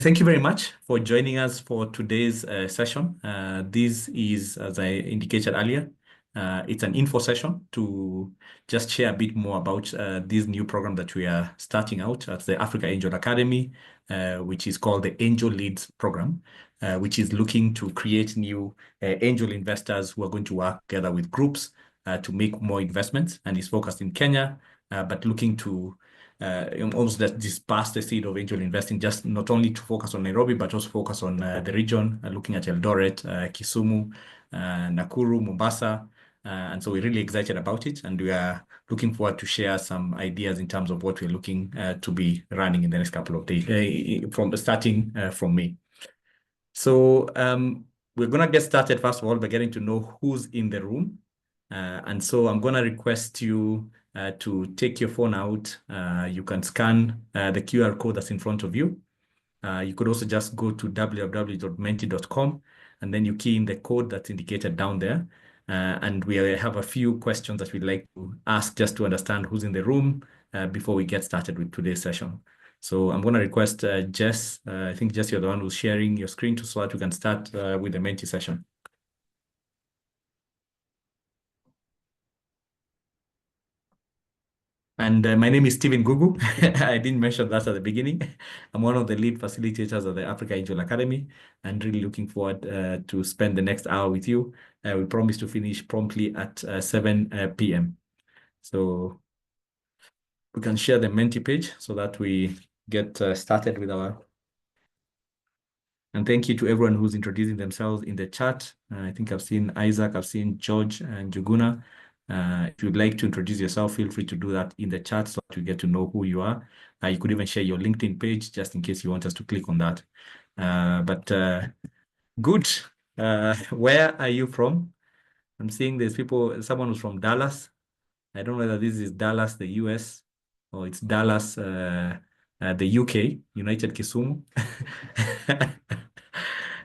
Thank you very much for joining us for today's session. This is, as I indicated earlier, it's an info session to just share a bit more about this new program that we are starting out at the Africa Angel Academy, which is called the Angel Leads Program, which is looking to create new angel investors who are going to work together with groups to make more investments, and is focused in Kenya, but looking to almost disperse the seed of angel investing, just not only to focus on Nairobi, but also focus on the region, looking at Eldoret, Kisumu, Nakuru, Mombasa. And so we're really excited about it, and we are looking forward to share some ideas in terms of what we're looking to be running in the next couple of days, starting from May. So we're going to get started, first of all, by getting to know who's in the room. And so I'm going to request you to take your phone out. You can scan the QR code that's in front of you. You could also just go to www.menti.com, and then you key in the code that's indicated down there. And we have a few questions that we'd like to ask just to understand who's in the room before we get started with today's session. So I'm going to request Jess. I think Jess, you're the one who's sharing your screen so that we can start with the Menti session. And my name is Stephen Gugu. I didn't mention that at the beginning. I'm one of the lead facilitators of the Africa Angel Academy, and really looking forward to spend the next hour with you. We promise to finish promptly at 7 p.m. So we can share the Menti page so that we get started with our... And thank you to everyone who's introducing themselves in the chat. I think I've seen Isaac, I've seen George and Juguna. If you'd like to introduce yourself, feel free to do that in the chat so that we get to know who you are. You could even share your LinkedIn page just in case you want us to click on that. Good. Where are you from? I'm seeing there's someone who's from Dallas. I don't know whether this is Dallas, the US, or it's Dallas, the UK, United Kisumu.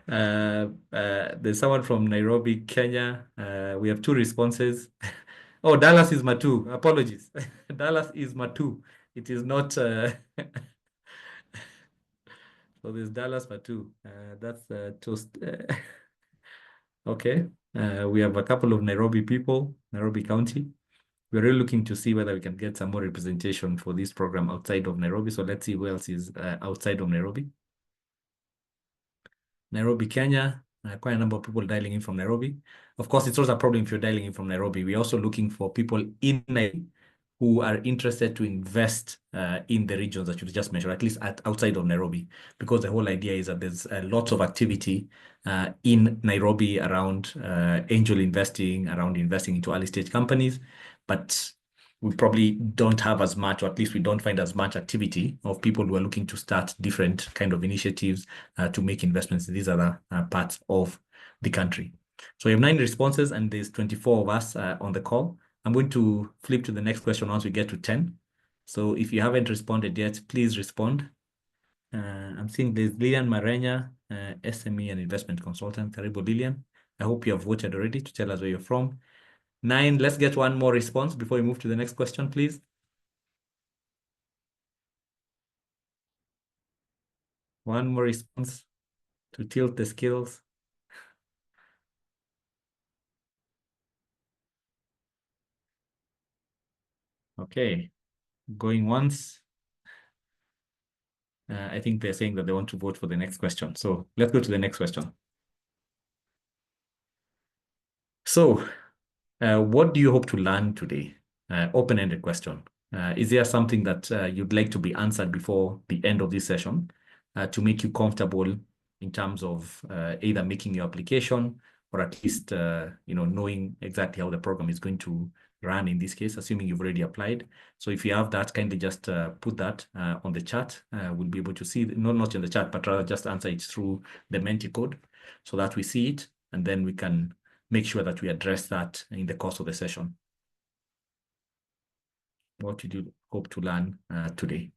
There's someone from Nairobi, Kenya. We have two responses. Oh, Dallas is Matu. Apologies. Dallas is Matu. It is not. So there's Dallas Matu. That's toast. Okay. We have a couple of Nairobi people, Nairobi County. We're really looking to see whether we can get some more representation for this program outside of Nairobi. So let's see who else is outside of Nairobi. Nairobi, Kenya. Quite a number of people dialing in from Nairobi. Of course, it's also a problem if you're dialing in from Nairobi. We're also looking for people in Nairobi who are interested to invest in the regions that you just mentioned, at least outside of Nairobi, because the whole idea is that there's lots of activity in Nairobi around angel investing, around investing into early stage companies, but we probably don't have as much, or at least we don't find as much activity of people who are looking to start different kind of initiatives to make investments in these other parts of the country. So we have 9 responses, and there's 24 of us on the call. I'm going to flip to the next question once we get to 10. So if you haven't responded yet, please respond. I'm seeing there's Lilian Marenya, SME and investment consultant. Karibu, Lilian. I hope you have voted already to tell us where you're from. 9, let's get one more response before we move to the next question, please. One more response to tilt the scales. Okay, going once. I think they're saying that they want to vote for the next question. So let's go to the next question. So what do you hope to learn today? Open-ended question. Is there something that you'd like to be answered before the end of this session to make you comfortable in terms of either making your application or at least knowing exactly how the program is going to run in this case, assuming you've already applied? So if you have that, kindly just put that on the chat. We'll be able to see, not in the chat, but rather just answer it through the Menti code so that we see it, and then we can make sure that we address that in the course of the session. What did you hope to learn today?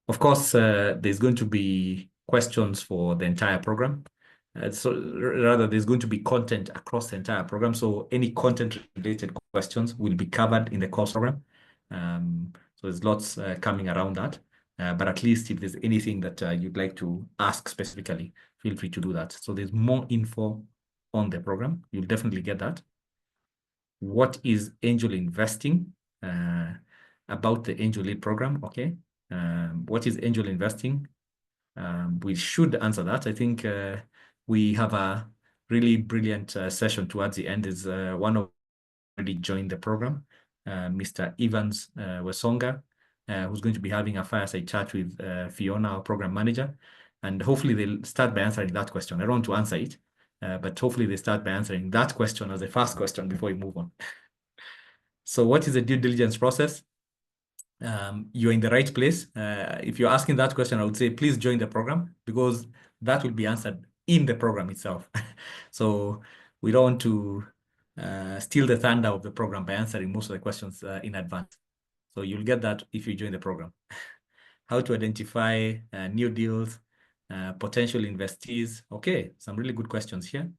Of course, there's going to be questions for the entire program. So rather, there's going to be content across the entire program. So any content-related questions will be covered in the course program. So there's lots coming around that. But at least if there's anything that you'd like to ask specifically, feel free to do that. So there's more info on the program. You'll definitely get that. What is angel investing? About the Angel Lead program, okay. What is angel investing? We should answer that. I think we have a really brilliant session towards the end. Is one of already joined the program, Mr. Evans Wesonga, who's going to be having a fireside chat with Fiona, our program manager. And hopefully they'll start by answering that question. I don't want to answer it, but hopefully they start by answering that question as the first question before we move on. So what is the due diligence process? You're in the right place. If you're asking that question, I would say please join the program because that will be answered in the program itself. So we don't want to steal the thunder of the program by answering most of the questions in advance. So you'll get that if you join the program. How to identify new deals, potential investees. Okay, some really good questions here.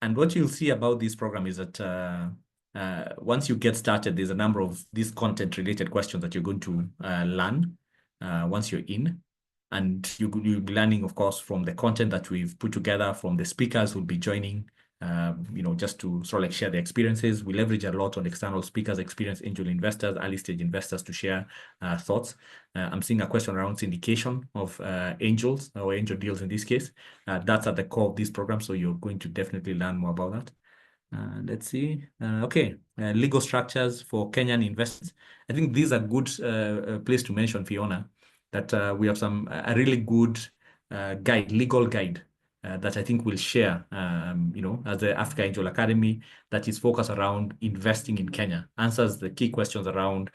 And what you'll see about this program is that once you get started, there's a number of these content-related questions that you're going to learn once you're in. And you'll be learning, of course, from the content that we've put together, from the speakers who'll be joining, just to sort of like share the experiences. We leverage a lot on external speakers, experienced angel investors, early stage investors to share thoughts. I'm seeing a question around syndication of angels or angel deals in this case. That's at the core of this program, so you're going to definitely learn more about that. Let's see. Okay, legal structures for Kenyan investors. I think these are good place to mention, Fiona, that we have a really good legal guide that I think we'll share, as the Africa Angel Academy that is focused around investing in Kenya, answers the key questions around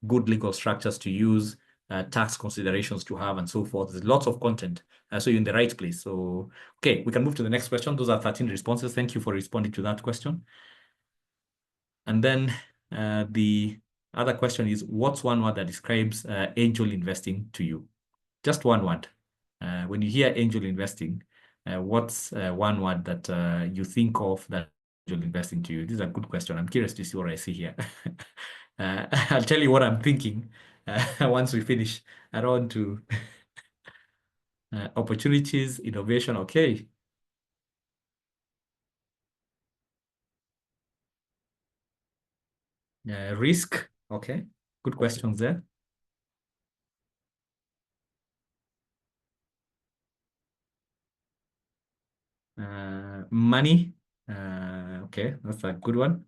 good legal structures to use, tax considerations to have, and so forth. There's lots of content. So you're in the right place. So, okay, we can move to the next question. Those are 13 responses. Thank you for responding to that question. And then the other question is, what's one word that describes angel investing to you? Just one word. When you hear angel investing, what's one word that you think of that angel investing to you? This is a good question. I'm curious to see what I see here. I'll tell you what I'm thinking once we finish. I don't want to opportunities, innovation, okay. Risk, okay. Good questions there. Money, okay, that's a good one.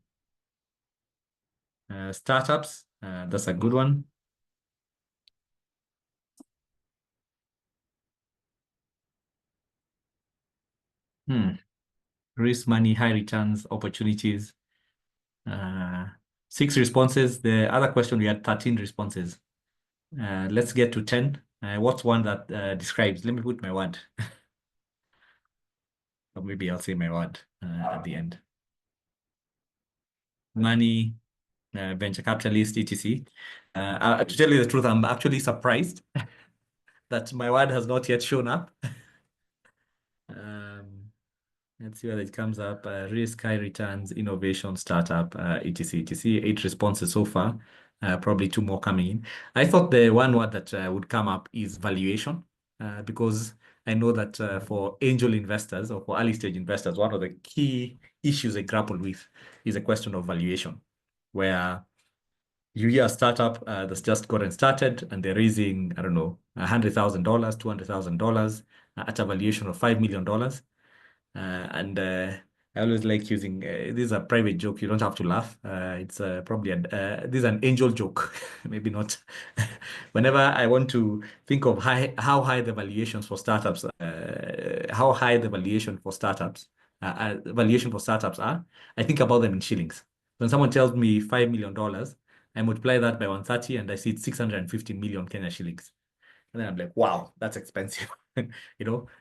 Startups, that's a good one. Risk, money, high returns, opportunities. 6 responses. The other question, we had 13 responses. Let's get to 10. What's one that describes? Let me put my word. Or maybe I'll say my word at the end. Money, venture capitalist, etc. To tell you the truth, I'm actually surprised that my word has not yet shown up. Let's see whether it comes up. Risk, high returns, innovation, startup, etc. 8 responses so far. Probably 2 more coming in. I thought the one word that would come up is valuation, because I know that for angel investors or for early stage investors, one of the key issues they grapple with is a question of valuation, where you hear a startup that's just gotten started and they're raising, I don't know, $100,000, $200,000 at a valuation of $5 million. And I always like using this is a private joke. You don't have to laugh. It's probably this is an angel joke, maybe not. Whenever I want to think of how high the valuations for startups, how high the valuation for startups are, I think about them in shillings. When someone tells me $5 million, I multiply that by 130 and I see it's 650 million Kenya shillings. And then I'm like, wow, that's expensive. When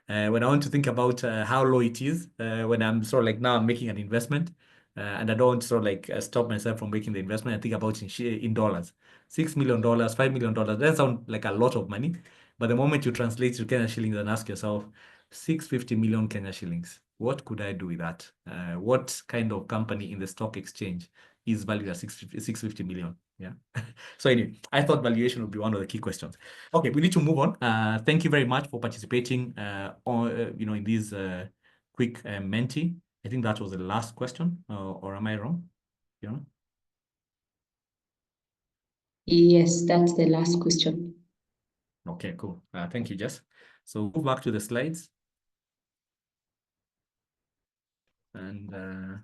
I want to think about how low it is, when I'm sort of like now I'm making an investment, and I don't sort of like stop myself from making the investment, I think about in dollars. $6 million, $5 million, that sounds like a lot of money. But the moment you translate to Kenya shillings and ask yourself, 650 million Kenya shillings, what could I do with that? What kind of company in the stock exchange is valued at 650 million? Yeah. So anyway, I thought valuation would be one of the key questions. Okay, we need to move on. Thank you very much for participating in this quick Menti. I think that was the last question, or am I wrong? Fiona? Yes, that's the last question. Okay, cool. Thank you, Jess. So move back to the slides. And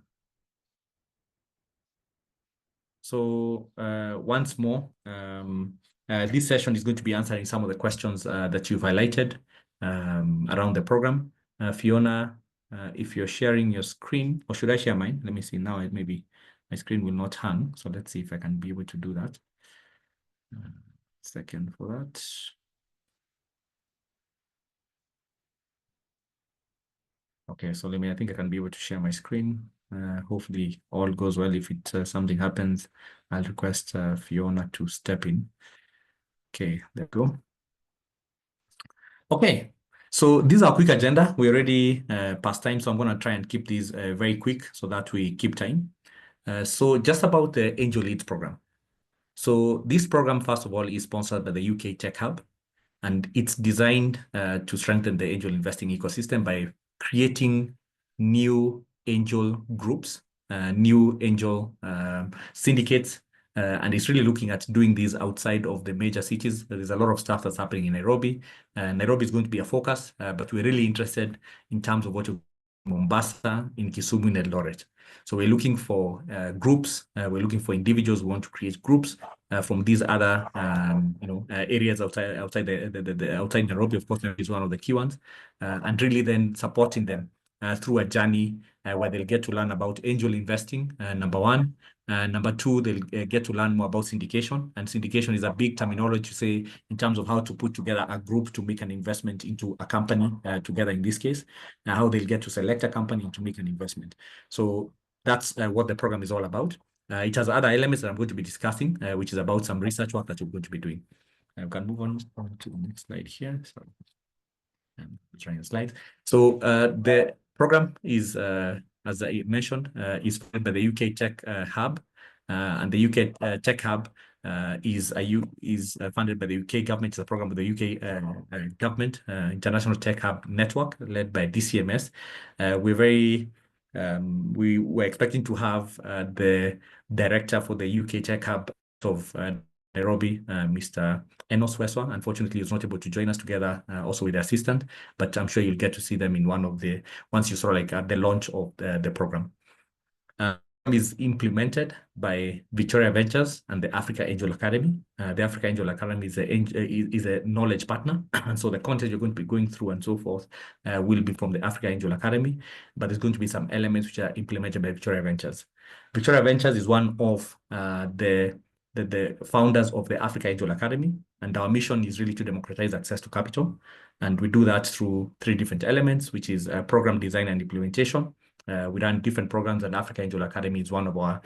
so once more, this session is going to be answering some of the questions that you've highlighted around the program. Fiona, if you're sharing your screen, or should I share mine? Let me see now. Maybe my screen will not hang. So let's see if I can be able to do that. Second for that. Okay, so I think I can be able to share my screen. Hopefully all goes well. If something happens, I'll request Fiona to step in. Okay, there we go. Okay, so this is our quick agenda. We already past time, so I'm going to try and keep these very quick so that we keep time. So just about the Angel Leads program. So this program, first of all, is sponsored by the UK Tech Hub, and it's designed to strengthen the angel investing ecosystem by creating new angel groups, new angel syndicates, and it's really looking at doing these outside of the major cities. There's a lot of stuff that's happening in Nairobi. Nairobi is going to be a focus, but we're really interested in terms of what Mombasa, in Kisumu, and Eldoret. So we're looking for groups. We're looking for individuals who want to create groups from these other areas outside outside Nairobi. Of course, Nairobi is one of the key ones, and really then supporting them through a journey where they'll get to learn about angel investing, number one. Number two, they'll get to learn more about syndication. And syndication is a big terminology to say in terms of how to put together a group to make an investment into a company together in this case, how they'll get to select a company to make an investment. So that's what the program is all about. It has other elements that I'm going to be discussing, which is about some research work that we're going to be doing. We can move on to the next slide here. So I'm trying a slide. So the program is, as I mentioned, is funded by the UK Tech Hub, and the UK Tech Hub is funded by the UK government. It's a program with the UK government, International Tech Hub Network, led by DCMS. We were expecting to have the director for the UK Tech Hub of Nairobi, Mr. Enos Weswa. Unfortunately, he's not able to join us together, also with the assistant, but I'm sure you'll get to see them in once you saw at the launch of the program. Is implemented by Victoria Ventures and the Africa Angel Academy. The Africa Angel Academy is a knowledge partner. And so the content you're going to be going through and so forth will be from the Africa Angel Academy, but there's going to be some elements which are implemented by Victoria Ventures. Victoria Ventures is one of the founders of the Africa Angel Academy, and our mission is really to democratize access to capital. And we do that through 3 different elements, which is program design and implementation. We run different programs, and Africa Angel Academy is one of our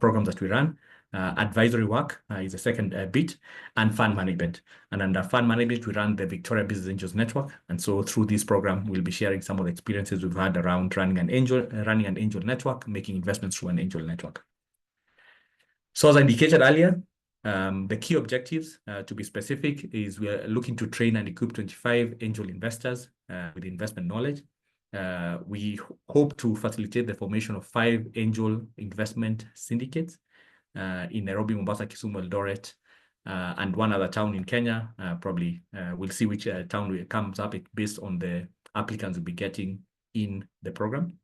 programs that we run. Advisory work is the second bit, and fund management. And under fund management, we run the Victoria Business Angels Network. And so through this program, we'll be sharing some of the experiences we've had around running an angel network, making investments through an angel network. So as I indicated earlier, the key objectives, to be specific, is we are looking to train and equip 25 angel investors with investment knowledge. We hope to facilitate the formation of 5 angel investment syndicates in Nairobi, Mombasa, Kisumu, Eldoret, and one other town in Kenya. Probably we'll see which town comes up based on the applicants we'll be getting in the program.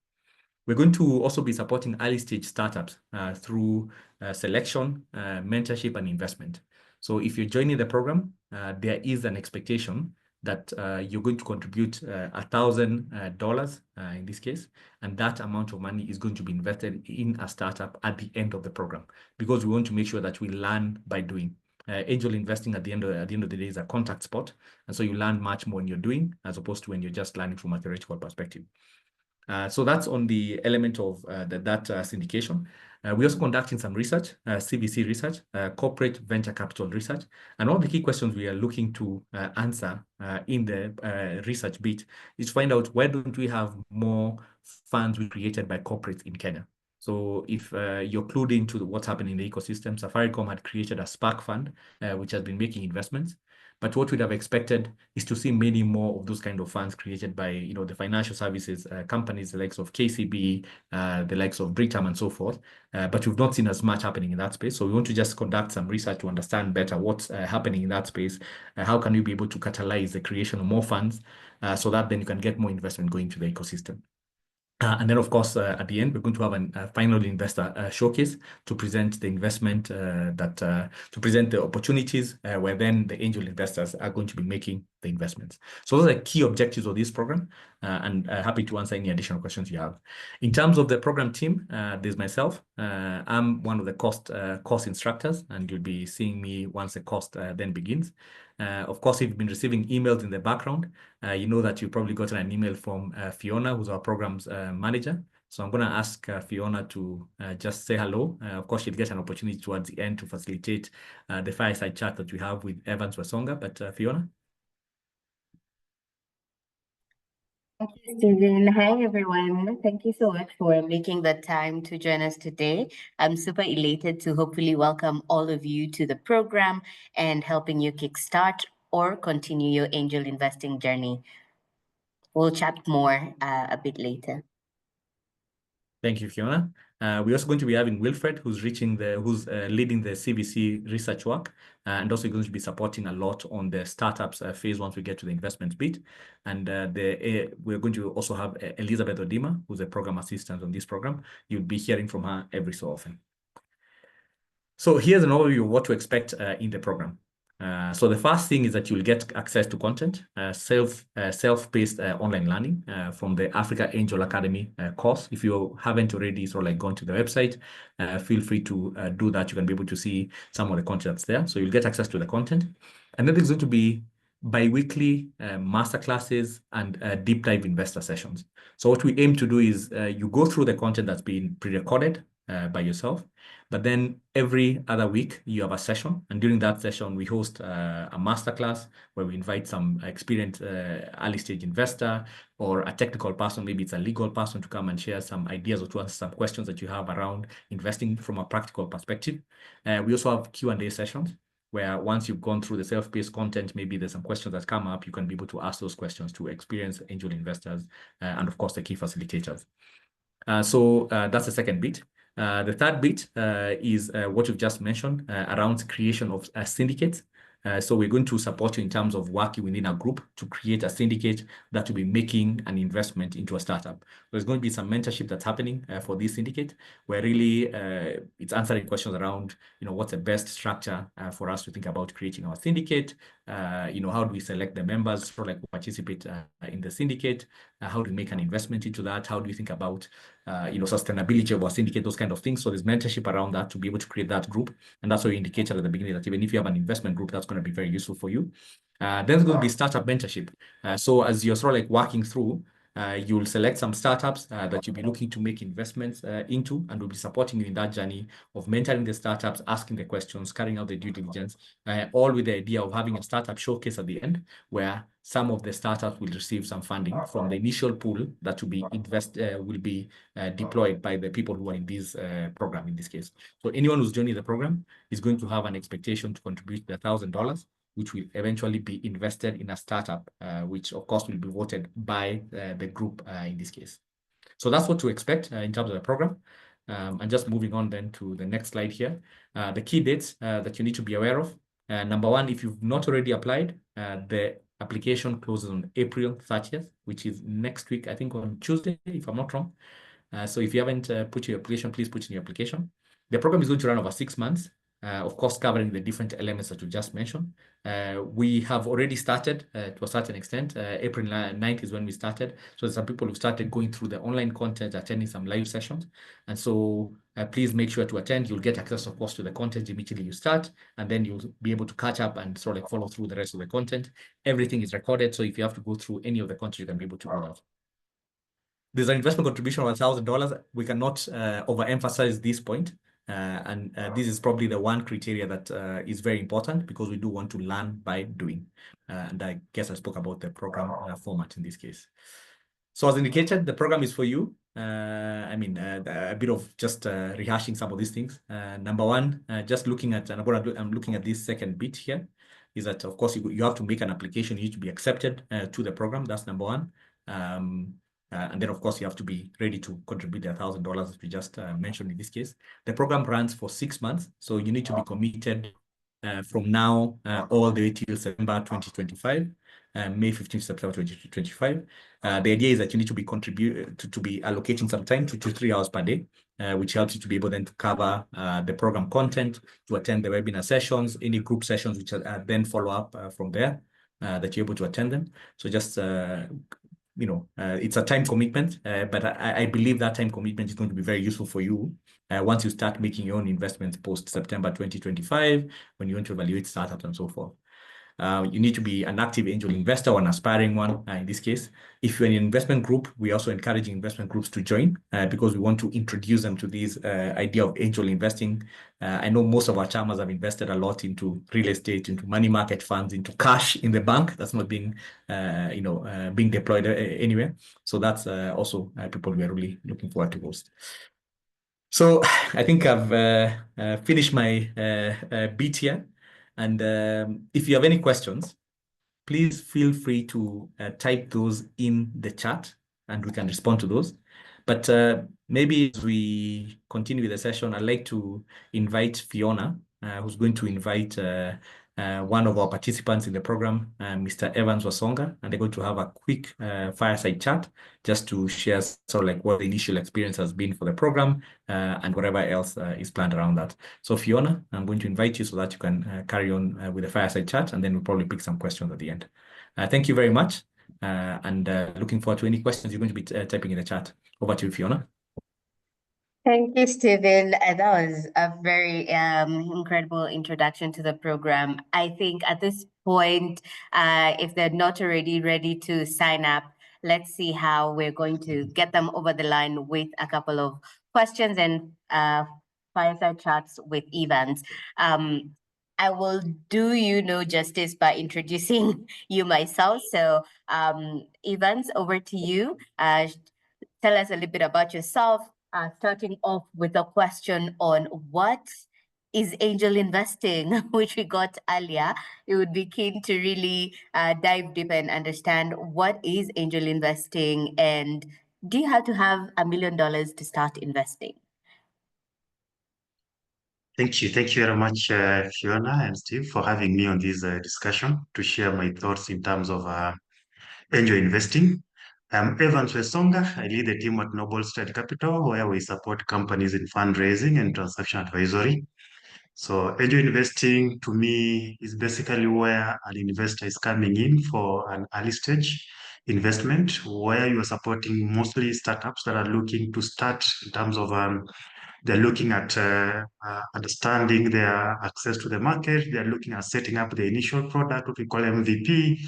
We're going to also be supporting early stage startups through selection, mentorship, and investment. So if you're joining the program, there is an expectation that you're going to contribute $1,000 in this case, and that amount of money is going to be invested in a startup at the end of the program, because we want to make sure that we learn by doing. Angel investing at the end of the day is a contact spot, and so you learn much more when you're doing, as opposed to when you're just learning from a theoretical perspective. So that's on the element of that syndication. We're also conducting some research, CVC research, corporate venture capital research. And one of the key questions we are looking to answer in the research bit is to find out, why don't we have more funds created by corporates in Kenya? So if you're clued into what's happening in the ecosystem, Safaricom had created a Spark fund, which has been making investments. But what we'd have expected is to see many more of those kind of funds created by, the financial services companies, the likes of KCB, the likes of Britam and so forth. But we've not seen as much happening in that space. So we want to just conduct some research to understand better what's happening in that space. How can we be able to catalyze the creation of more funds so that then you can get more investment going to the ecosystem? And then, of course, at the end, we're going to have a final investor showcase to present the investment to present the opportunities where then the angel investors are going to be making the investments. So those are the key objectives of this program, and happy to answer any additional questions you have. In terms of the program team, there's myself. I'm one of the course instructors, and you'll be seeing me once the course then begins. Of course, if you've been receiving emails in the background, you know that you've probably gotten an email from Fiona, who's our programs manager. So I'm going to ask Fiona to just say hello. Of course, she'll get an opportunity towards the end to facilitate the fireside chat that we have with Evans Wasonga. But Fiona? Thank you, Stephen. Hi, everyone. Thank you so much for making the time to join us today. I'm super elated to hopefully welcome all of you to the program and helping you kickstart or continue your angel investing journey. We'll chat more a bit later. Thank you, Fiona. We're also going to be having Wilfred, who's leading the CVC research work, and also going to be supporting a lot on the startups phase once we get to the investment bit. And we're going to also have Elizabeth Odima, who's a program assistant on this program. You'll be hearing from her every so often. So here's an overview of what to expect in the program. So the first thing is that you'll get access to content, self-paced online learning from the Africa Angel Academy course. If you haven't already gone to the website, feel free to do that. You can be able to see some of the content that's there. So you'll get access to the content. And then there's going to be bi-weekly masterclasses and deep dive investor sessions. So what we aim to do is you go through the content that's been pre-recorded by yourself. But then every other week, you have a session. And during that session, we host a masterclass where we invite some experienced early stage investor or a technical person, maybe it's a legal person, to come and share some ideas or to answer some questions that you have around investing from a practical perspective. We also have Q&A sessions where once you've gone through the self-paced content, maybe there's some questions that come up, you can be able to ask those questions to experienced angel investors and, of course, the key facilitators. So that's the second bit. The third bit is what you've just mentioned around creation of syndicates. So we're going to support you in terms of working within a group to create a syndicate that will be making an investment into a startup. There's going to be some mentorship that's happening for this syndicate, where really it's answering questions around, what's the best structure for us to think about creating our syndicate. How do we select the members who participate in the syndicate? How do we make an investment into that? How do we think about sustainability of our syndicate, those kind of things. So there's mentorship around that to be able to create that group. And that's why we indicated at the beginning that even if you have an investment group, that's going to be very useful for you. Then there's going to be startup mentorship. So as you're working through, you'll select some startups that you'll be looking to make investments into, and we'll be supporting you in that journey of mentoring the startups, asking the questions, carrying out the due diligence, all with the idea of having a startup showcase at the end, where some of the startups will receive some funding from the initial pool that will be deployed by the people who are in this program in this case. So anyone who's joining the program is going to have an expectation to contribute the $1,000, which will eventually be invested in a startup, which of course will be voted by the group in this case. So that's what to expect in terms of the program. And just moving on then to the next slide here, the key dates that you need to be aware of. Number one, if you've not already applied, the application closes on April 30th, which is next week, I think on Tuesday, if I'm not wrong. So if you haven't put your application, please put in your application. The program is going to run over 6 months, of course, covering the different elements that you just mentioned. We have already started to a certain extent. April 9th is when we started. So there's some people who started going through the online content, attending some live sessions. And so please make sure to attend. You'll get access, of course, to the content immediately you start, and then you'll be able to catch up and follow through the rest of the content. Everything is recorded, so if you have to go through any of the content, you can be able to do that. There's an investment contribution of $1,000. We cannot overemphasize this point. And this is probably the one criteria that is very important, because we do want to learn by doing. And I guess I spoke about the program format in this case. So as indicated, the program is for you. I mean, a bit of just rehashing some of these things. Number one, just looking at, and I'm looking at this second bit here, is that of course you have to make an application. You need to be accepted to the program. That's number one. And then of course you have to be ready to contribute the $1,000 that we just mentioned in this case. The program runs for 6 months, so you need to be committed from now all the way till September 2025. May 15th, September 2025. The idea is that you need to be allocating some time, 2 to 3 hours per day, which helps you to be able then to cover the program content, to attend the webinar sessions, any group sessions, which are then follow up from there, that you're able to attend them. So just, it's a time commitment, but I believe that time commitment is going to be very useful for you once you start making your own investments post September 2025, when you want to evaluate startups and so forth. You need to be an active angel investor or an aspiring one in this case. If you're in an investment group, we're also encouraging investment groups to join because we want to introduce them to this idea of angel investing. I know most of our chairmans have invested a lot into real estate, into money market funds, into cash in the bank. That's not being, being deployed anywhere. So that's also people we are really looking forward to host. So I think I've finished my bit here. And if you have any questions, please feel free to type those in the chat and we can respond to those. But maybe as we continue with the session, I'd like to invite Fiona, who's going to invite one of our participants in the program, Mr. Evans Wasonga, and they're going to have a quick fireside chat just to share sort of like what the initial experience has been for the program and whatever else is planned around that. So Fiona, I'm going to invite you so that you can carry on with the fireside chat, and then we'll probably pick some questions at the end. Thank you very much, and looking forward to any questions you're going to be typing in the chat. Over to you, Fiona. Thank you, Stephen. That was a very incredible introduction to the program. I think at this point, if they're not already ready to sign up, let's see how we're going to get them over the line with a couple of questions and fireside chats with Evans. I will do you no justice by introducing you myself. So Evans, over to you. Tell us a little bit about yourself, starting off with a question on what is angel investing, which we got earlier. We would be keen to really dive deep and understand what is angel investing, and do you have to have $1 million to start investing? Thank you. Thank you very much, Fiona and Steve, for having me on this discussion to share my thoughts in terms of angel investing. I'm Evans Wasonga. I lead the team at Noble State Capital, where we support companies in fundraising and transaction advisory. So angel investing to me is basically where an investor is coming in for an early stage investment, where you are supporting mostly startups that are looking to start in terms of they're looking at understanding their access to the market. They're looking at setting up the initial product, what we call MVP.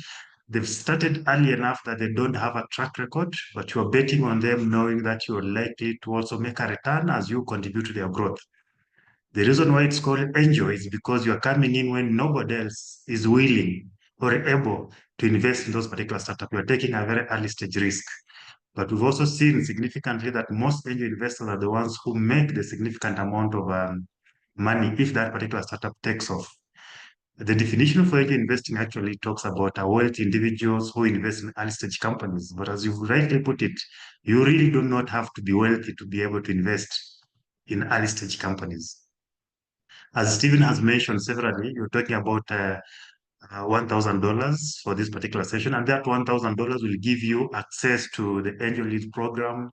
They've started early enough that they don't have a track record, but you're betting on them knowing that you're likely to also make a return as you contribute to their growth. The reason why it's called angel is because you're coming in when nobody else is willing or able to invest in those particular startups. You're taking a very early stage risk. But we've also seen significantly that most angel investors are the ones who make the significant amount of money if that particular startup takes off. The definition of angel investing actually talks about wealthy individuals who invest in early stage companies. But as you've rightly put it, you really do not have to be wealthy to be able to invest in early stage companies. As Stephen has mentioned severally, you're talking about $1,000 for this particular session, and that $1,000 will give you access to the Angel Lead program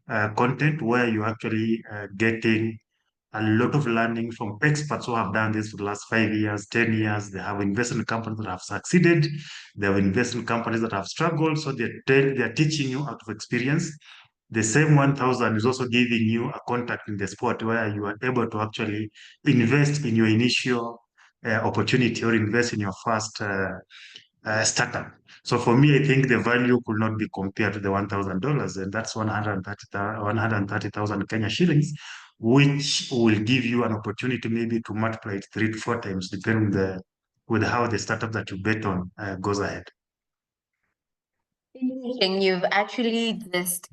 content, where you're actually getting a lot of learning from experts who have done this for the last 5 years, 10 years. They have invested in companies that have succeeded. They have invested in companies that have struggled. So they're teaching you out of experience. The same 1,000 is also giving you a contact in the spot where you are able to actually invest in your initial opportunity or invest in your first startup. So for me, I think the value could not be compared to the $1,000, and that's 130,000 Kenya shillings, which will give you an opportunity maybe to multiply it 3 to 4 times, depending with how the startup that you bet on goes ahead. You've actually just,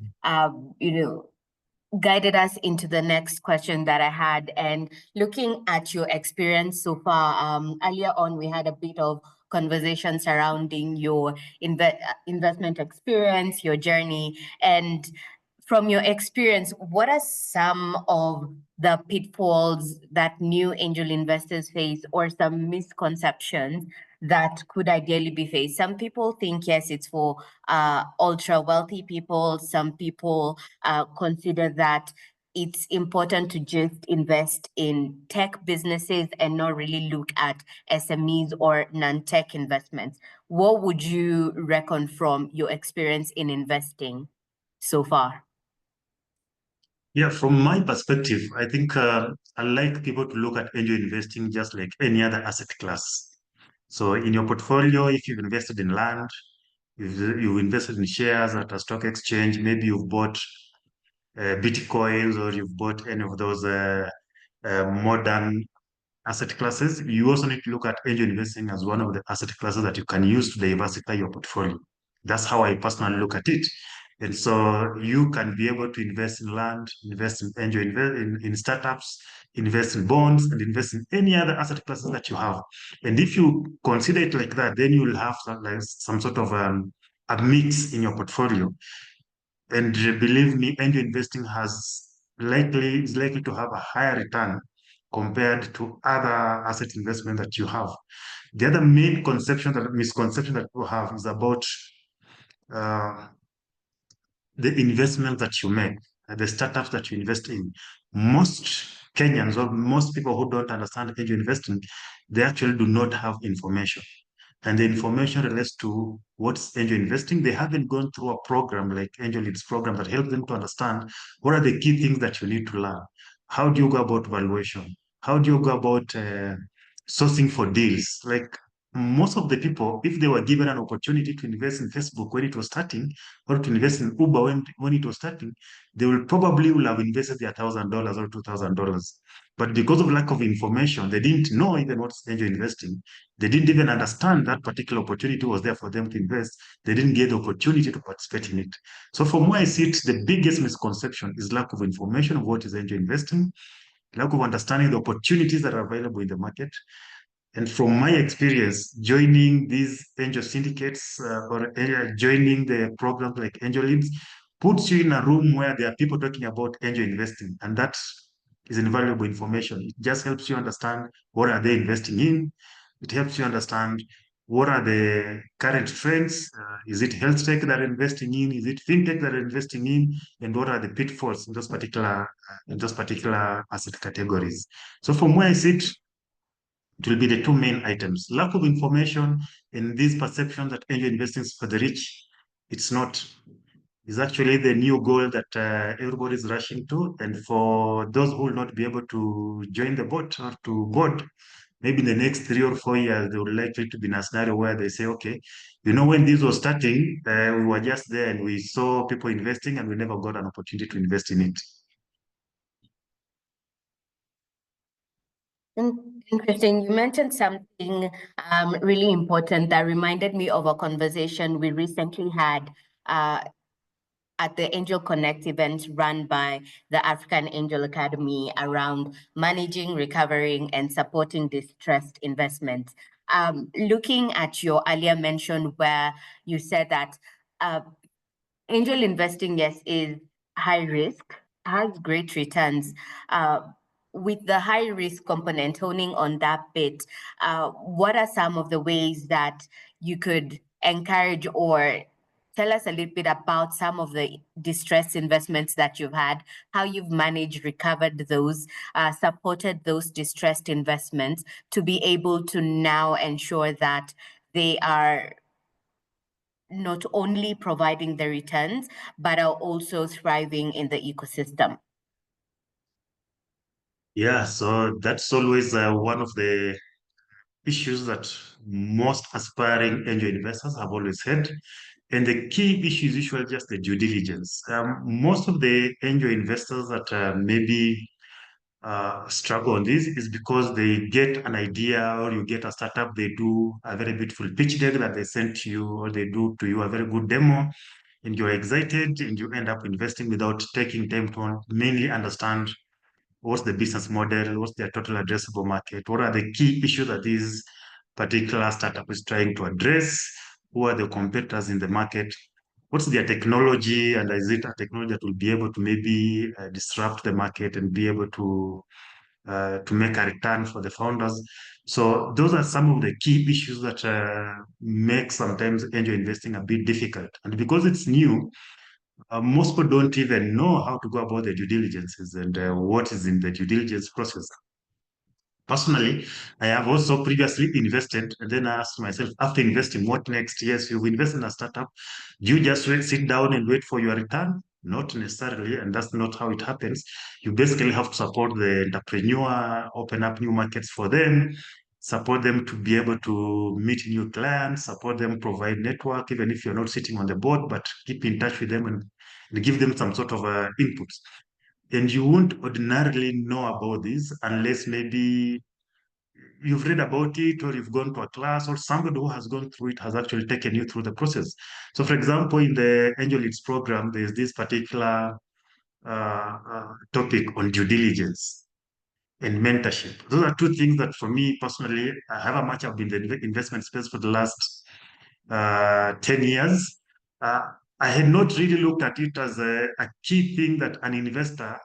guided us into the next question that I had. And looking at your experience so far, earlier on, we had a bit of conversation surrounding your investment experience, your journey. And from your experience, what are some of the pitfalls that new angel investors face, or some misconceptions that could ideally be faced? Some people think, yes, it's for ultra wealthy people. Some people consider that it's important to just invest in tech businesses and not really look at SMEs or non-tech investments. What would you reckon from your experience in investing so far? Yeah, from my perspective, I think I like people to look at angel investing just like any other asset class. So in your portfolio, if you've invested in land, you've invested in shares at a stock exchange, maybe you've bought Bitcoins or you've bought any of those modern asset classes, you also need to look at angel investing as one of the asset classes that you can use to diversify your portfolio. That's how I personally look at it. And so you can be able to invest in land, invest in angel in startups, invest in bonds, and invest in any other asset classes that you have. And if you consider it like that, then you will have some sort of a mix in your portfolio. And believe me, angel investing is likely to have a higher return compared to other asset investment that you have. The other main misconception that people have is about uh, the investment that you make, the startups that you invest in. Most Kenyans or most people who don't understand angel investing, they actually do not have information. And the information relates to what's angel investing. They haven't gone through a program like Angel Leads program that helps them to understand what are the key things that you need to learn. How do you go about valuation? How do you go about sourcing for deals? Like most of the people, if they were given an opportunity to invest in Facebook when it was starting, or to invest in Uber when it was starting, they will have invested their $1,000 or $2,000. But because of lack of information, they didn't know even what's angel investing. They didn't even understand that particular opportunity was there for them to invest. They didn't get the opportunity to participate in it. So from where I see it, the biggest misconception is lack of information of what is angel investing, lack of understanding the opportunities that are available in the market. And from my experience, joining these angel syndicates or joining the programs like Angel Leads puts you in a room where there are people talking about angel investing, and that is invaluable information. It just helps you understand what are they investing in. It helps you understand what are the current trends. Is it health tech that are investing in? Is it fintech that are investing in? And what are the pitfalls in those particular asset categories? So from where I sit, it will be the two main items. Lack of information and this perception that angel investing is for the rich. It's not. It's actually the new goal that everybody is rushing to. And for those who will not be able to join the boat or to board, maybe in the next 3 or 4 years, they would likely to be in a scenario where they say, okay, when this was starting, we were just there and we saw people investing and we never got an opportunity to invest in it. Interesting. You mentioned something really important that reminded me of a conversation we recently had at the Angel Connect event run by the African Angel Academy around managing, recovering, and supporting distressed investments. Looking at your earlier mention where you said that angel investing, yes, is high risk, has great returns. With the high risk component, honing on that bit, what are some of the ways that you could encourage or tell us a little bit about some of the distressed investments that you've had, how you've managed, recovered those, supported those distressed investments to be able to now ensure that they are not only providing the returns, but are also thriving in the ecosystem? Yeah, so that's always one of the issues that most aspiring angel investors have always had. And the key issue is usually just the due diligence. Most of the angel investors that maybe struggle on this is because they get an idea, or you get a startup, they do a very beautiful pitch deck that they send to you, or they do to you a very good demo, and you're excited, and you end up investing without taking time to mainly understand what's the business model, what's their total addressable market, what are the key issues that this particular startup is trying to address, who are the competitors in the market, what's their technology, and is it a technology that will be able to maybe disrupt the market and be able to make a return for the founders. So those are some of the key issues that make sometimes angel investing a bit difficult. And because it's new, most people don't even know how to go about the due diligences and what is in the due diligence process. Personally, I have also previously invested, and then I asked myself, after investing, what next? Yes, you've invested in a startup. Do you just sit down and wait for your return? Not necessarily, and that's not how it happens. You basically have to support the entrepreneur, open up new markets for them, support them to be able to meet new clients, support them, provide network, even if you're not sitting on the board, but keep in touch with them and give them some sort of inputs. And you won't ordinarily know about this unless maybe you've read about it, or you've gone to a class, or somebody who has gone through it has actually taken you through the process. So, for example, in the Angel Leads program, there's this particular topic on due diligence and mentorship. Those are two things that, for me personally, however much I've been in the investment space for the last 10 years, I had not really looked at it as a key thing that an investor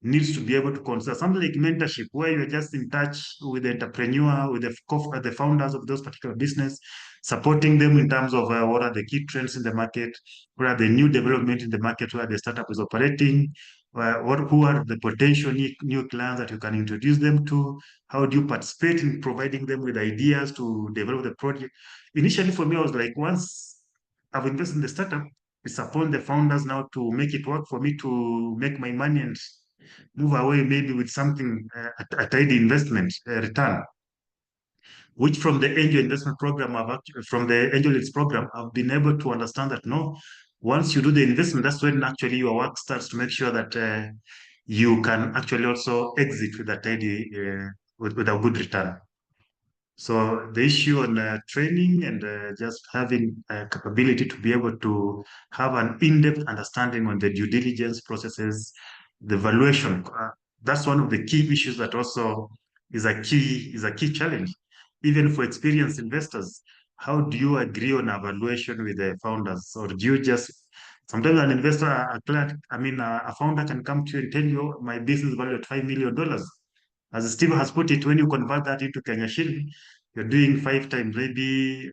needs to be able to consider. Something like mentorship, where you're just in touch with the entrepreneur, with the founders of those particular business, supporting them in terms of what are the key trends in the market, what are the new development in the market where the startup is operating, who are the potential new clients that you can introduce them to, how do you participate in providing them with ideas to develop the project. Initially, for me, I was like, once I've invested in the startup, it's upon the founders now to make it work for me to make my money and move away maybe with something, a tidy investment return. Which from the angel investment program, from the angel leads program, I've been able to understand that no, once you do the investment, that's when actually your work starts to make sure that you can actually also exit with a tidy, with a good return. So the issue on training and just having a capability to be able to have an in-depth understanding on the due diligence processes, the valuation, that's one of the key issues that also is a key challenge. Even for experienced investors, how do you agree on a valuation with the founders? Or do you just, sometimes an investor, a client, a founder can come to you and tell you, my business valued at $5 million. As Steve has put it, when you convert that into Kenya shilling, you're doing 5 times maybe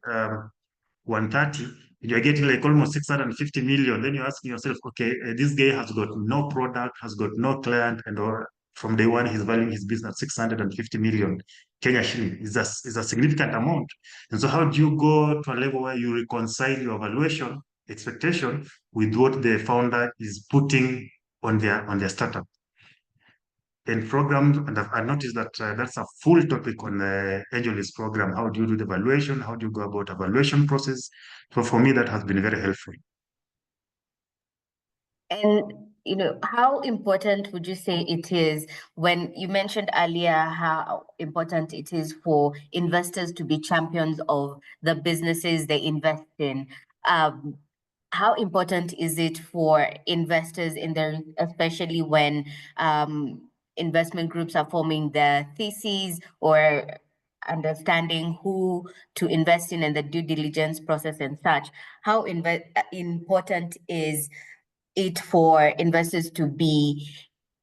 130, you're getting like almost 650 million. Then you're asking yourself, okay, this guy has got no product, has got no client, and from day one, he's valuing his business 650 million Kenya shilling. Is a significant amount. And so how do you go to a level where you reconcile your valuation expectation with what the founder is putting on their startup? And programs, and I noticed that that's a full topic on the Angel Leads program. How do you do the evaluation? How do you go about evaluation process? So for me, that has been very helpful. And how important would you say it is, when you mentioned earlier how important it is for investors to be champions of the businesses they invest in? How important is it for investors in there, especially when investment groups are forming their theses or understanding who to invest in and the due diligence process and such? How important is it for investors to be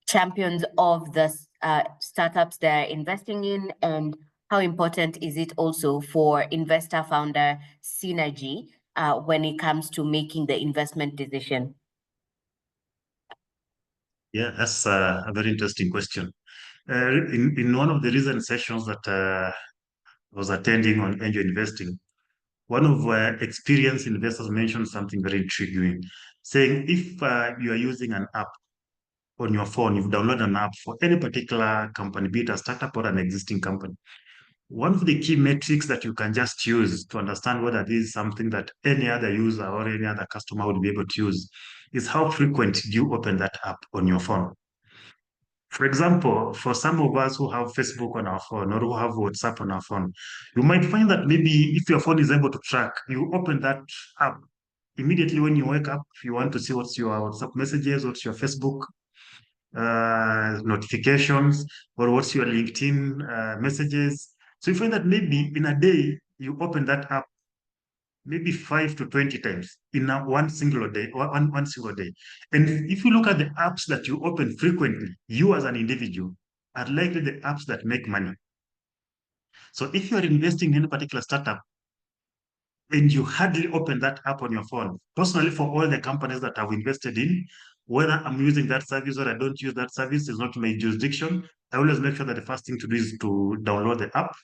champions of the startups they're investing in? And how important is it also for investor-founder synergy when it comes to making the investment decision? Yeah, that's a very interesting question. In one of the recent sessions that I was attending on angel investing, one of experienced investors mentioned something very intriguing, saying if you are using an app on your phone, you've downloaded an app for any particular company, be it a startup or an existing company, one of the key metrics that you can just use to understand whether this is something that any other user or any other customer would be able to use is how frequent do you open that app on your phone. For example, for some of us who have Facebook on our phone or who have WhatsApp on our phone, you might find that maybe if your phone is able to track, you open that app immediately when you wake up. You want to see what's your WhatsApp messages, what's your Facebook notifications, or what's your LinkedIn messages. So you find that maybe in a day, you open that app maybe 5 to 20 times in one single day. And if you look at the apps that you open frequently, you as an individual are likely the apps that make money. So if you're investing in a particular startup and you hardly open that app on your phone, personally, for all the companies that I've invested in, whether I'm using that service or I don't use that service is not my jurisdiction. I always make sure that the first thing to do is to download the app,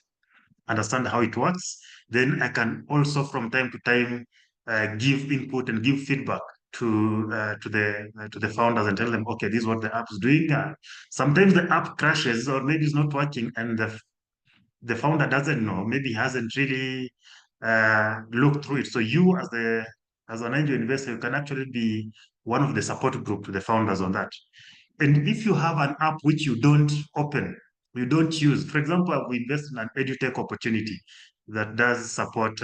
understand how it works. Then I can also from time to time give input and give feedback to the founders and tell them, okay, this is what the app is doing. Sometimes the app crashes or maybe it's not working, and the founder doesn't know, maybe hasn't really looked through it. So you as an angel investor, you can actually be one of the support group to the founders on that. And if you have an app which you don't open, you don't use, for example, we invest in an edutech opportunity that does support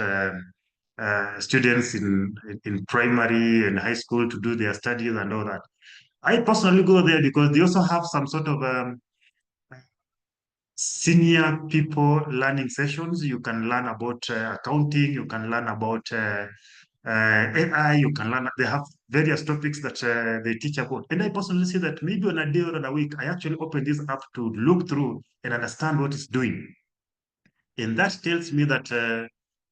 students in primary and high school to do their studies and all that. I personally go there because they also have some sort of senior people learning sessions. You can learn about accounting, you can learn about AI, you can learn, they have various topics that they teach about. And I personally see that maybe on a day or on a week, I actually open this app to look through and understand what it's doing. And that tells me that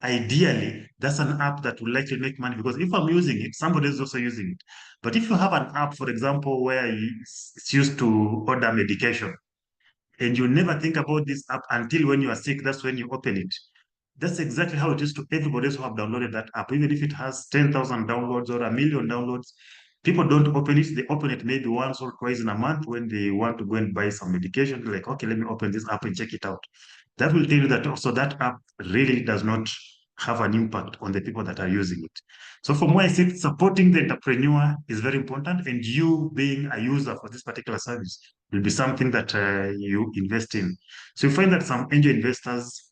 ideally, that's an app that will likely make money, because if I'm using it, somebody is also using it. But if you have an app, for example, where it's used to order medication, and you never think about this app until when you are sick, that's when you open it. That's exactly how it is to everybody else who have downloaded that app. Even if it has 10,000 downloads or 1,000,000 downloads, people don't open it. They open it maybe once or twice in a month when they want to go and buy some medication. They're like, okay, let me open this app and check it out. That will tell you that also that app really does not have an impact on the people that are using it. So from where I see supporting the entrepreneur is very important, and you being a user for this particular service will be something that you invest in. So you find that some angel investors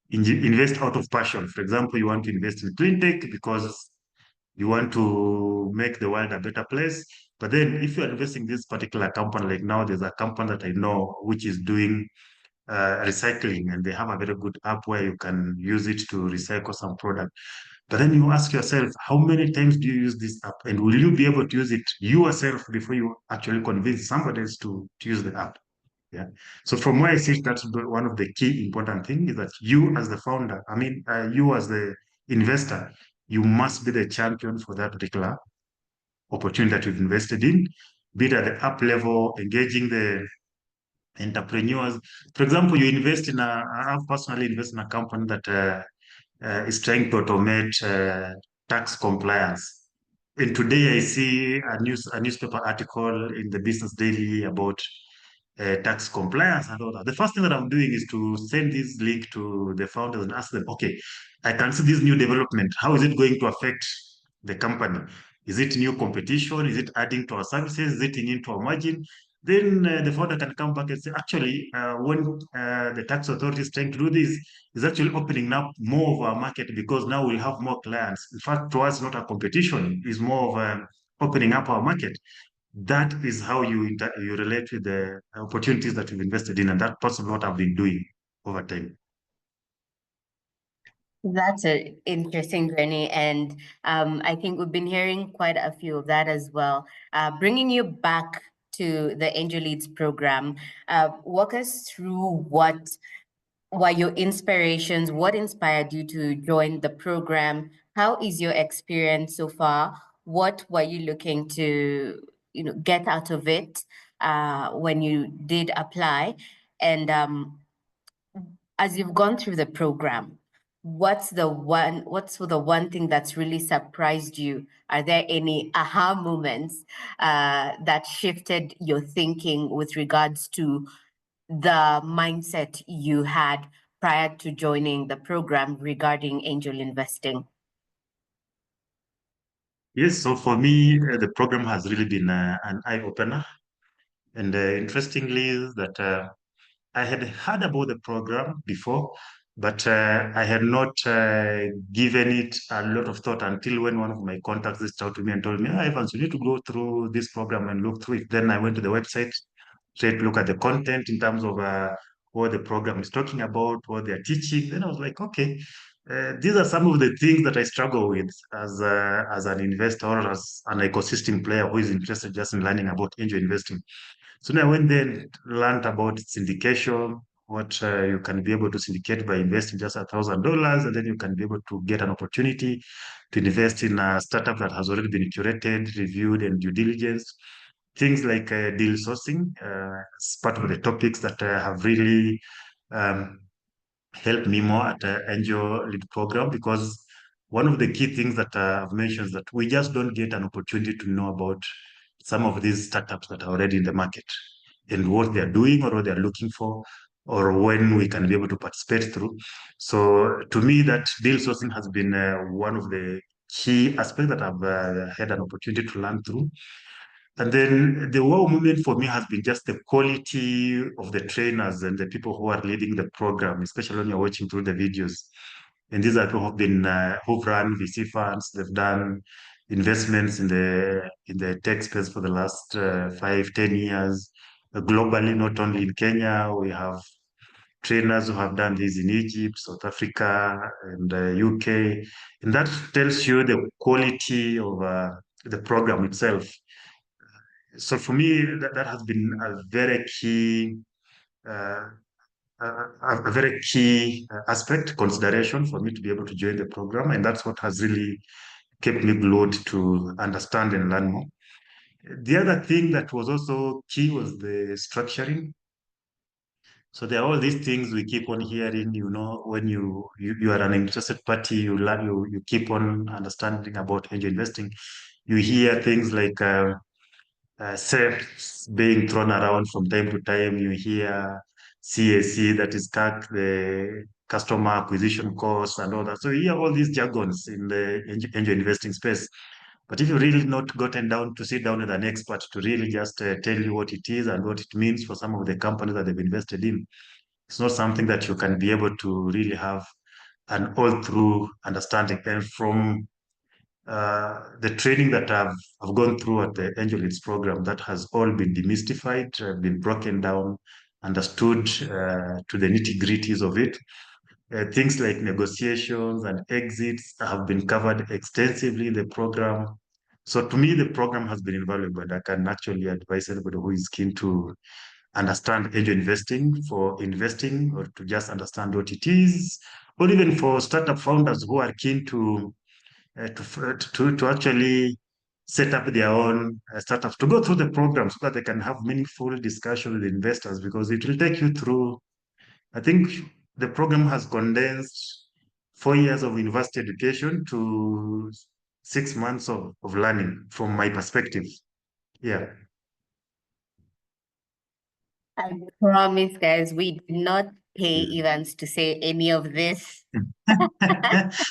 invest out of passion. For example, you want to invest in clean tech because you want to make the world a better place. But then if you're investing in this particular company, like now there's a company that I know which is doing recycling, and they have a very good app where you can use it to recycle some product. But then you ask yourself, how many times do you use this app? And will you be able to use it yourself before you actually convince somebody else to use the app? Yeah. So from where I see, that's one of the key important things, is that you as the founder, you as the investor, you must be the champion for that particular opportunity that you've invested in, be it at the app level, engaging the entrepreneurs. For example, I personally invest in a company that is trying to automate tax compliance. And today I see a newspaper article in the Business Daily about tax compliance and all that. The first thing that I'm doing is to send this link to the founders and ask them, okay, I can see this new development. How is it going to affect the company? Is it new competition? Is it adding to our services? Is it into our margin? Then the founder can come back and say, actually, when the tax authority is trying to do this, is actually opening up more of our market, because now we have more clients. In fact, to us, not a competition, is more of opening up our market. That is how you relate with the opportunities that you've invested in, and that's possibly what I've been doing over time. That's an interesting journey, and I think we've been hearing quite a few of that as well. Bringing you back to the Angel Leads program, walk us through what were your inspirations, what inspired you to join the program? How is your experience so far? What were you looking to get out of it when you did apply? And as you've gone through the program, what's the one thing that's really surprised you? Are there any aha moments that shifted your thinking with regards to the mindset you had prior to joining the program regarding angel investing? Yes, so for me, the program has really been an eye-opener. And interestingly, that I had heard about the program before, but I had not given it a lot of thought until when one of my contacts reached out to me and told me, "Ah, Evans, you need to go through this program and look through it." Then I went to the website, tried to look at the content in terms of what the program is talking about, what they're teaching. Then I was like, okay, these are some of the things that I struggle with as an investor or as an ecosystem player who is interested just in learning about angel investing. So now I went there and learned about syndication, what you can be able to syndicate by investing just $1,000, and then you can be able to get an opportunity to invest in a startup that has already been curated, reviewed, and due diligence. Things like deal sourcing is part of the topics that have really um, helped me more at Angel Lead Program, because one of the key things that I've mentioned is that we just don't get an opportunity to know about some of these startups that are already in the market and what they're doing or what they're looking for, or when we can be able to participate through. So to me, that deal sourcing has been one of the key aspects that I've had an opportunity to learn through. And then the wow moment for me has been just the quality of the trainers and the people who are leading the program, especially when you're watching through the videos. And these are people who've been who've run VC funds, they've done investments in the tech space for the last 5, 10 years globally, not only in Kenya. We have trainers who have done this in Egypt, South Africa, and UK, and that tells you the quality of the program itself. So for me, that has been a very key, uh, a very key aspect, consideration for me to be able to join the program, and that's what has really kept me glued to understand and learn more. The other thing that was also key was the structuring. So there are all these things we keep on hearing, when you are an interested party, you learn, you keep on understanding about angel investing. You hear things like sales being thrown around from time to time. You hear CAC, that is CAC, the customer acquisition cost and all that. So you hear all these jargons in the angel investing space. But if you really not gotten down to sit down with an expert to really just tell you what it is and what it means for some of the companies that they've invested in, it's not something that you can be able to really have an all-through understanding. And from the training that I've gone through at the Angel Leads program, that has all been demystified, been broken down, understood to the nitty-gritties of it. Things like negotiations and exits have been covered extensively in the program. So to me, the program has been invaluable, and I can actually advise anybody who is keen to understand angel investing for investing, or to just understand what it is, or even for startup founders who are keen to actually set up their own startups, to go through the program so that they can have meaningful discussion with investors, because it will take you through, I think the program has condensed 4 years of university education to 6 months of learning from my perspective. Yeah. I promise, guys, we did not pay Evans to say any of this.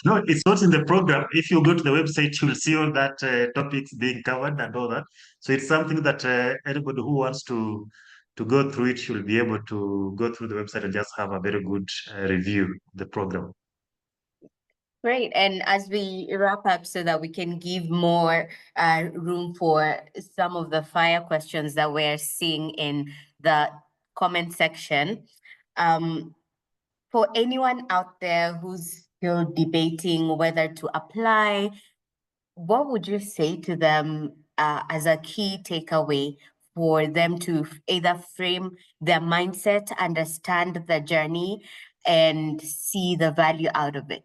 No, it's not in the program. If you go to the website, you'll see all that topics being covered and all that. So it's something that anybody who wants to go through it should be able to go through the website and just have a very good review of the program. Great. And as we wrap up so that we can give more room for some of the fire questions that we're seeing in the comment section, for anyone out there who's still debating whether to apply, what would you say to them as a key takeaway for them to either frame their mindset, understand the journey, and see the value out of it?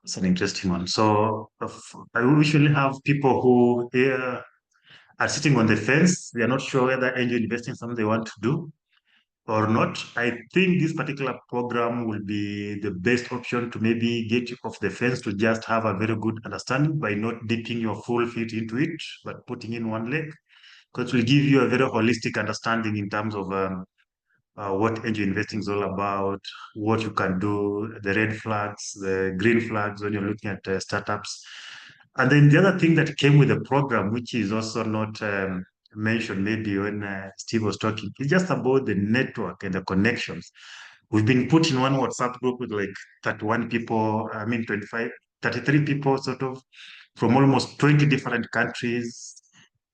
It's an interesting one. So I usually have people who are sitting on the fence. They are not sure whether angel investing is something they want to do or not. I think this particular program will be the best option to maybe get you off the fence, to just have a very good understanding by not dipping your full feet into it, but putting in one leg, because it will give you a very holistic understanding in terms of what angel investing is all about, what you can do, the red flags, the green flags when you're looking at startups. And then the other thing that came with the program, which is also not mentioned maybe when Steve was talking, is just about the network and the connections. We've been put in one WhatsApp group with like 31 people, 33 people sort of from almost 20 different countries.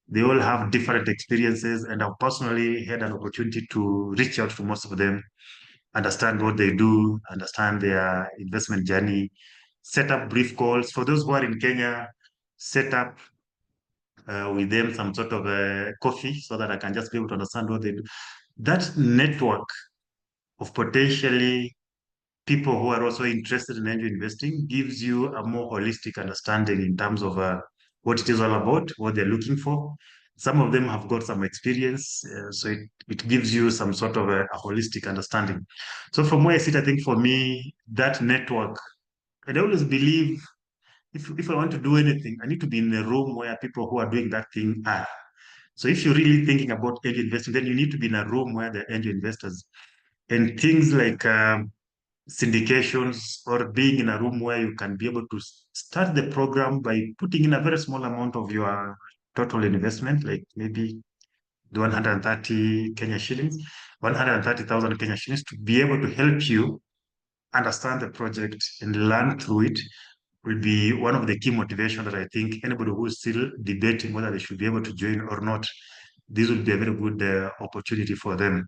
They all have different experiences, and I've personally had an opportunity to reach out to most of them, understand what they do, understand their investment journey, set up brief calls. For those who are in Kenya, set up with them some sort of a coffee so that I can just be able to understand what they do. That network of potentially people who are also interested in angel investing gives you a more holistic understanding in terms of what it is all about, what they're looking for. Some of them have got some experience, so it gives you some sort of a holistic understanding. So from where I sit, I think for me, that network, and I always believe if I want to do anything, I need to be in a room where people who are doing that thing are. So if you're really thinking about angel investing, then you need to be in a room where the angel investors and things like syndications or being in a room where you can be able to start the program by putting in a very small amount of your total investment, like maybe the 130 Kenya shillings, 130,000 Kenya shillings, to be able to help you understand the project and learn through it will be one of the key motivations that I think anybody who is still debating whether they should be able to join or not, this will be a very good opportunity for them.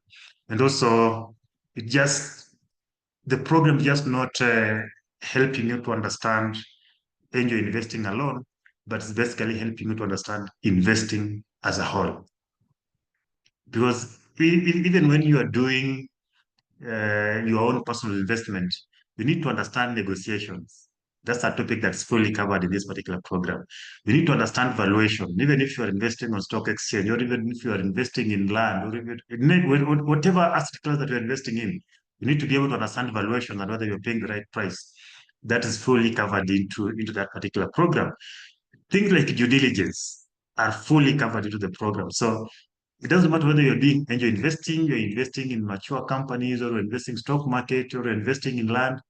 And also, the program just not helping you to understand angel investing alone, but it's basically helping you to understand investing as a whole. Because even when you are doing your own personal investment, you need to understand negotiations. That's a topic that's fully covered in this particular program. You need to understand valuation, even if you are investing on stock exchange, or even if you are investing in land, or even whatever asset class that you're investing in, you need to be able to understand valuation and whether you're paying the right price. That is fully covered into that particular program. Things like due diligence are fully covered into the program. So it doesn't matter whether you're doing angel investing, you're investing in mature companies, or you're investing stock market, or you're investing in land.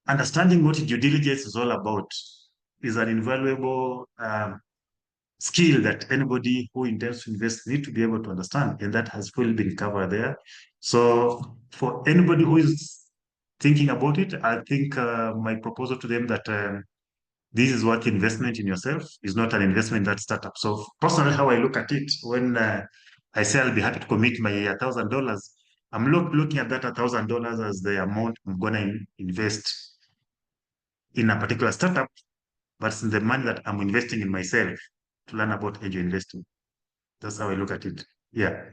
Understanding what due diligence is all about is an invaluable skill that anybody who intends to invest need to be able to understand, and that has fully been covered there. So for anybody who is thinking about it, I think my proposal to them that this is what investment in yourself is not an investment in that startup. So personally, how I look at it, when I say I'll be happy to commit my $1,000, I'm looking at that $1,000 as the amount I'm gonna invest in a particular startup, but it's the money that I'm investing in myself to learn about angel investing. That's how I look at it. Yeah.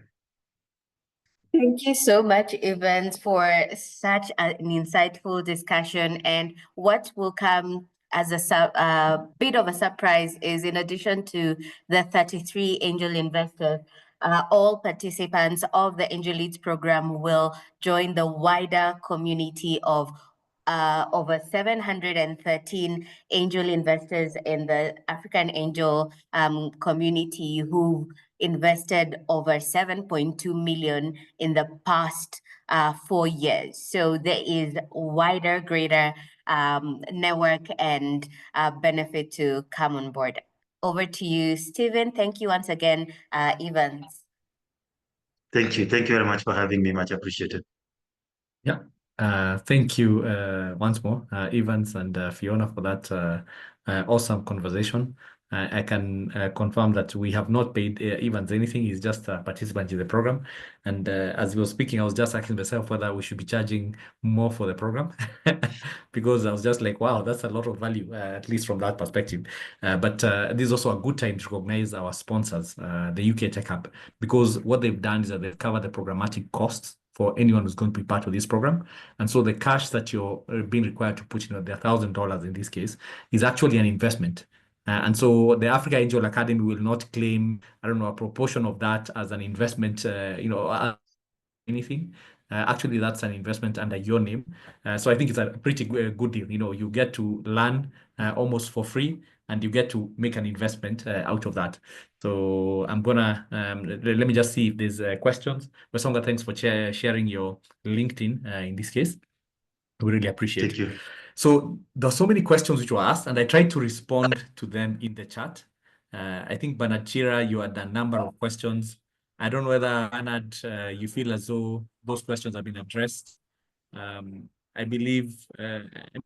Thank you so much, Evans, for such an insightful discussion. And what will come as a bit of a surprise is, in addition to the 33 angel investors, all participants of the Angel Leads program will join the wider community of over 713 angel investors in the African angel community who invested over 7.2 million in the past 4 years. So there is wider, greater network and benefit to come on board. Over to you, Stephen. Thank you once again, Evans. Thank you. Thank you very much for having me. Much appreciated. Yeah. Thank you once more, Evans and Fiona, for that awesome conversation. I can confirm that we have not paid Evans anything. He's just a participant in the program. And as we were speaking, I was just asking myself whether we should be charging more for the program because I was just like, wow, that's a lot of value, at least from that perspective. But this is also a good time to recognize our sponsors, the UK Tech Hub, because what they've done is that they've covered the programmatic costs for anyone who's going to be part of this program. And so the cash that you're being required to put in, the $1,000 in this case, is actually an investment. And so the Africa Angel Academy will not claim, I don't know, a proportion of that as an investment, anything. Actually, that's an investment under your name. So I think it's a pretty good deal. You get to learn almost for free, and you get to make an investment out of that. So I'm gonna let me just see if there's questions. Wesonga, thanks for sharing your LinkedIn in this case. We really appreciate Thank you. So there's so many questions which were asked, and I tried to respond to them in the chat. I think Banachira, you had a number of questions. I don't know whether, Bernard, you feel as though those questions have been addressed. I believe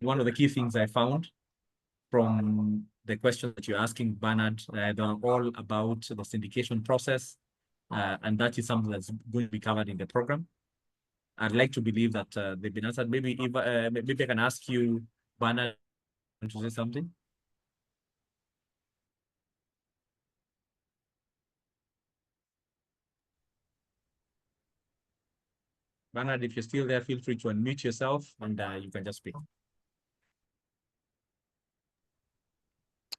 one of the key things I found from the questions that you're asking, Bernard, they're all about the syndication process, and that is something that's going to be covered in the program. I'd like to believe that they've been answered. Maybe maybe I can ask you, Bernard, to say something. Bernard, if you're still there, feel free to unmute yourself and you can just speak.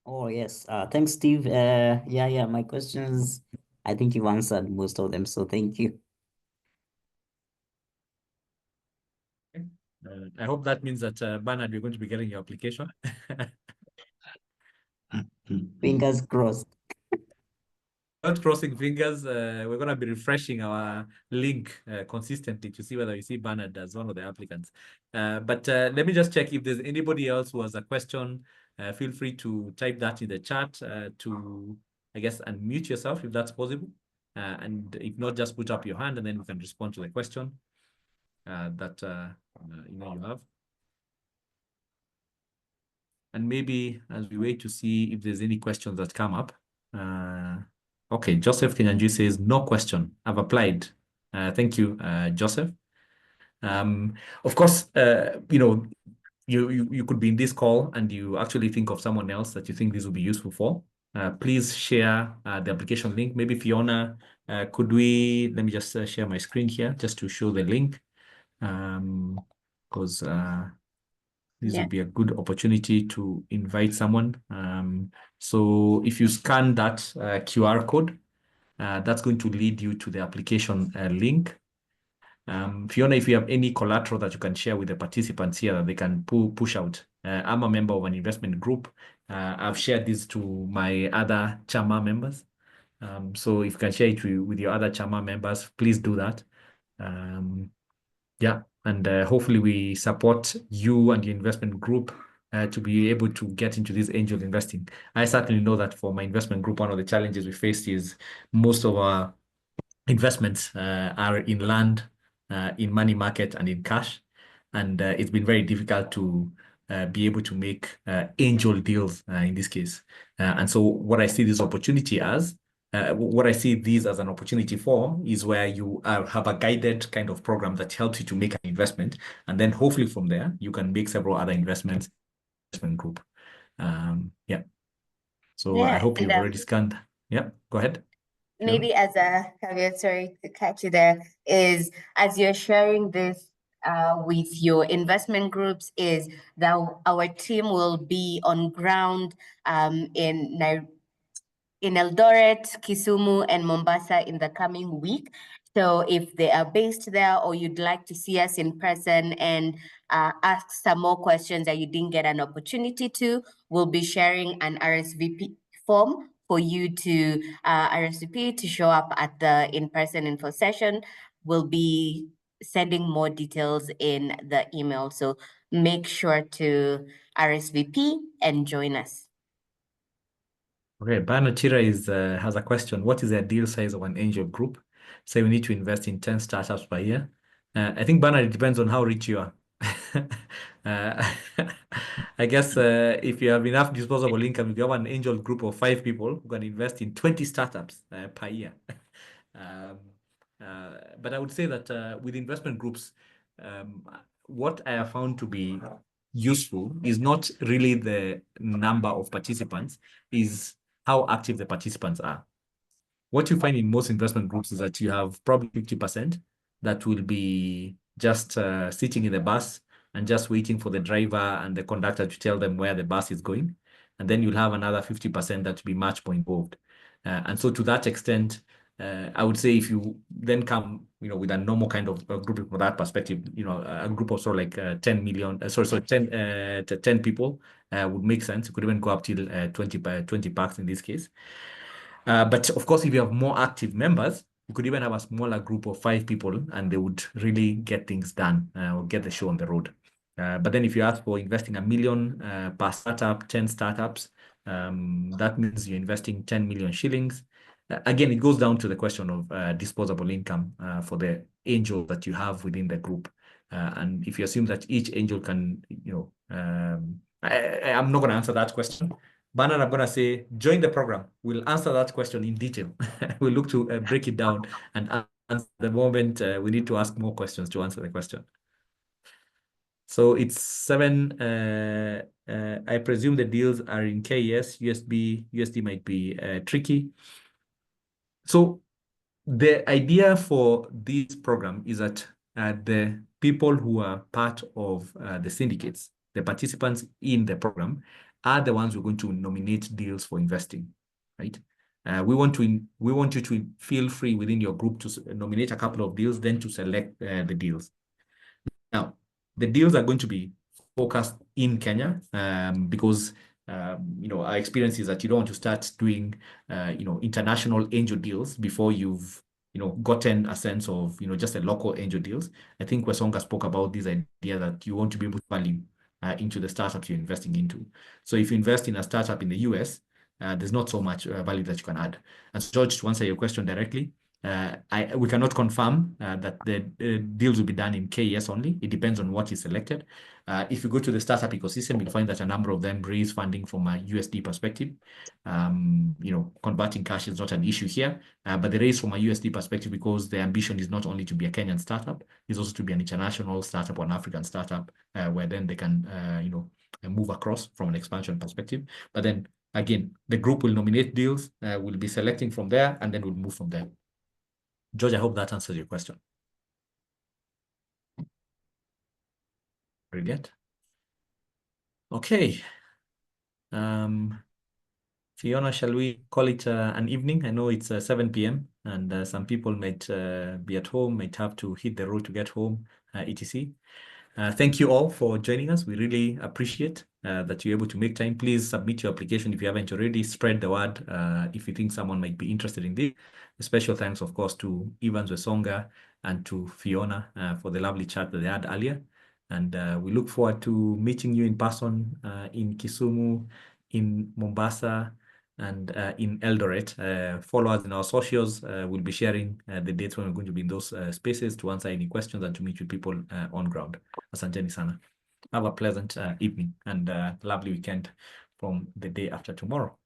Oh, yes. Thanks, Steve. Yeah, my questions, I think you've answered most of them, so thank you. I hope that means that, Bernard, you're going to be getting your application. Fingers crossed. Not crossing fingers. We're going to be refreshing our link consistently to see whether you see Bernard as one of the applicants. But let me just check if there's anybody else who has a question. Feel free to type that in the chat to, I guess, unmute yourself if that's possible. And if not, just put up your hand and then we can respond to the question that you have. And maybe as we wait to see if there's any questions that come up. Okay, Joseph Kinyanju says, no question. I've applied. Thank you, Joseph. Of course, you could be in this call and you actually think of someone else that you think this will be useful for. Please share the application link. Maybe Fiona, let me just share my screen here just to show the link. Because this would be a good opportunity to invite someone. So if you scan that QR code, that's going to lead you to the application link. Fiona, if you have any collateral that you can share with the participants here that they can push out. I'm a member of an investment group. I've shared this to my other Chama members. So if you can share it with your other Chama members, please do that. Yeah, and hopefully we support you and your investment group to be able to get into this angel investing. I certainly know that for my investment group, one of the challenges we faced is most of our investments are in land, in money market, and in cash. And it's been very difficult to be able to make angel deals in this case. And so what I see this opportunity as, what I see these as an opportunity for is where you have a guided kind of program that helps you to make an investment. And then hopefully from there, you can make several other investments investment group. Yeah. So I hope you've already scanned. Yeah, go ahead. Maybe as a caveat, sorry to catch you there, is as you're sharing this with your investment groups, is that our team will be on ground in Eldoret, Kisumu, and Mombasa in the coming week. So if they are based there or you'd like to see us in person and ask some more questions that you didn't get an opportunity to, we'll be sharing an RSVP form for you to RSVP to show up at the in-person info session. We'll be sending more details in the email. So make sure to RSVP and join us. Okay, Banachira has a question. What is the deal size of an angel group? Say we need to invest in 10 startups per year. I think, Bernard, it depends on how rich you are. I guess if you have enough disposable income, if you have an angel group of 5 people who can invest in 20 startups per year. But I would say that with investment groups, what I have found to be useful is not really the number of participants, is how active the participants are. What you find in most investment groups is that you have probably 50% that will be just sitting in the bus and just waiting for the driver and the conductor to tell them where the bus is going. And then you'll have another 50% that will be much more involved. And so to that extent, I would say if you then come, with a normal kind of group from that perspective, a group of sort of like 10 million, 10 people would make sense. You could even go up till 20 packs in this case. But of course, if you have more active members, you could even have a smaller group of 5 people and they would really get things done or get the show on the road. But then if you ask for investing $1 million per startup, 10 startups, that means you're investing 10 million shillings. Again, it goes down to the question of disposable income for the angel that you have within the group. And if you assume that each angel can, I'm not going to answer that question. Bernard, I'm going to say, join the program. We'll answer that question in detail. We'll look to break it down and answer the moment we need to ask more questions to answer the question. So it's 7. I presume the deals are in KES. USD might be tricky. So the idea for this program is that the people who are part of the syndicates, the participants in the program, are the ones who are going to nominate deals for investing, right? We want you to feel free within your group to nominate a couple of deals, then to select the deals. Now, the deals are going to be focused in Kenya because our experience is that you don't want to start doing international angel deals before you've gotten a sense of just a local angel deals. I think Wesonga spoke about this idea that you want to be able to value into the startup you're investing into. So if you invest in a startup in the US, there's not so much value that you can add. And so, George, to answer your question directly, we cannot confirm that the deals will be done in KES only. It depends on what is selected. If you go to the startup ecosystem, you'll find that a number of them raise funding from a USD perspective. Converting cash is not an issue here, but they raise from a USD perspective because the ambition is not only to be a Kenyan startup, it's also to be an international startup or an African startup, where then they can move across from an expansion perspective. But then again, the group will nominate deals, we'll be selecting from there, and then we'll move from there. George, I hope that answers your question. Brilliant. Okay. Fiona, shall we call it an evening? I know it's 7 p.m. and some people might be at home, might have to hit the road to get home, etc. Thank you all for joining us. We really appreciate that you're able to make time. Please submit your application if you haven't already. Spread the word if you think someone might be interested in this. A special thanks, of course, to Evans Wesonga and to Fiona for the lovely chat that they had earlier. And we look forward to meeting you in person in Kisumu, in Mombasa, and in Eldoret. Follow us in our socials. We'll be sharing the dates when we're going to be in those spaces to answer any questions and to meet with people on ground. Asanteni sana. Have a pleasant evening and lovely weekend from the day after tomorrow.